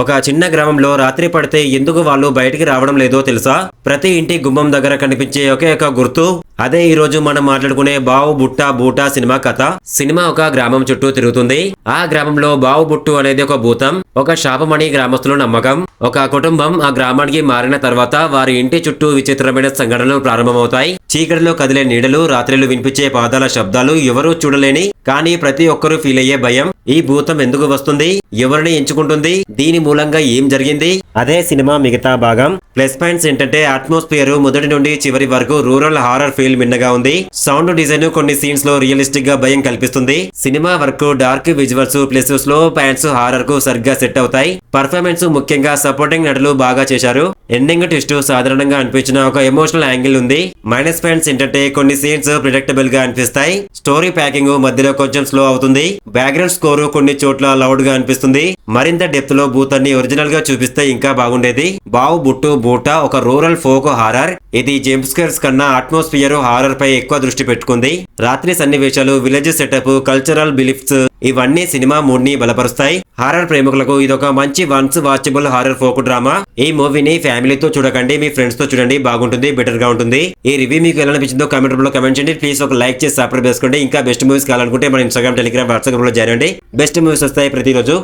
ఒక చిన్న గ్రామంలో రాత్రి పడితే ఎందుకు వాళ్ళు బయటికి రావడం లేదో తెలుసా? ప్రతి ఇంటి గుమ్మం దగ్గర కనిపించే ఒకే ఒక గుర్తు అదే ఈ రోజు మనం మాట్లాడుకునే బావు బుట్టా బూటా సినిమా కథ. సినిమా ఒక గ్రామం చుట్టూ తిరుగుతుంది. ఆ గ్రామంలో బావు బుట్టు అనేది ఒక భూతం, ఒక శాపమని గ్రామస్తుల నమ్మకం. ఒక కుటుంబం ఆ గ్రామానికి మారిన తర్వాత వారి ఇంటి చుట్టూ విచిత్రమైన సంఘటనలు ప్రారంభమవుతాయి. చీకటిలో కదిలే నీడలు, రాత్రిలు వినిపించే పాదాల శబ్దాలు, ఎవరూ చూడలేని కానీ ప్రతి ఒక్కరూ ఫీల్ అయ్యే భయం. ఈ భూతం ఎందుకు వస్తుంది, ఎవరిని ఎంచుకుంటుంది, దీని మూలంగా ఏం జరిగింది, అదే సినిమా మిగతా భాగం. ప్లస్ పాయింట్స్ ఏంటంటే అట్మాస్ఫియర్ మొదటి నుండి చివరి వరకు రూరల్ హారర్ ఫీల్ మిన్నగా ఉంది. సౌండ్ డిజైన్ కొన్ని సీన్స్ లో రియలిస్టిక్ గా భయం కల్పిస్తుంది. Cinema work, dark visuals plus slow points horror కు సరిగ్గా సెట్ అవుతాయి. పర్ఫార్మెన్స్ ముఖ్యంగా సపోర్టింగ్ నటులు బాగా చేశారు. ఎండింగ్ ట్విస్ట్ సాధారణంగా అనిపించిన ఒక ఎమోషనల్ యాంగిల్ ఉంది. మైనస్ పాయింట్స్ ఏంటంటే కొన్ని సీన్స్ ప్రిడిక్టబుల్ గా అనిపిస్తాయి. స్టోరీ ప్యాకింగ్ మధ్యలో కొంచెం స్లో అవుతుంది. బ్యాక్గ్రౌండ్ స్కోర్ కొన్ని చోట్ల లౌడ్ గా అనిపిస్తుంది. మరింత డెప్త్ లో భూతాన్ని ఒరిజినల్ గా చూపిస్తే ఇంకా బాగుండేది. బావు బుట్టు బూటా ఒక రూరల్ ఫోక్ హారర్. ఇది జంప్ స్కేర్స్ కన్నా అట్మాస్ఫియర్ హారర్ పై ఎక్కువ దృష్టి పెట్టుకుంది. రాత్రి సన్నివేశాలు, విలేజ్ సెటప్, కల్చరల్ బిలీఫ్స్ ఇవన్నీ సినిమా మూడ్ ని బలపరుస్తాయి. హారర్ ప్రేమికులకు ఇదొక మంచి once watchable horror folk drama. ఈ మూవీని ఫ్యామిలీతో చూడకండి, మీ ఫ్రెండ్స్ తో చూడండి, బాగుంటుంది, బెటర్ గా ఉంటుంది. ఈ రివ్యూ మీకు ఎలా అనిపించిందో కామెంట్ రూపంలో కామెంట్ చేయండి. ప్లీజ్ ఒక లైక్ చేసి సబ్స్క్రైబ్ చేసుకోండి. ఇంకా బెస్ట్ మూవీస్ కావాలనుకుంటే మన ఇన్స్టాగ్రామ్, టెలిగ్రామ్, వాట్సాప్ లో జాయిన్ అండి. బెస్ట్ మూవీస్ వస్తాయి ప్రతిరోజు.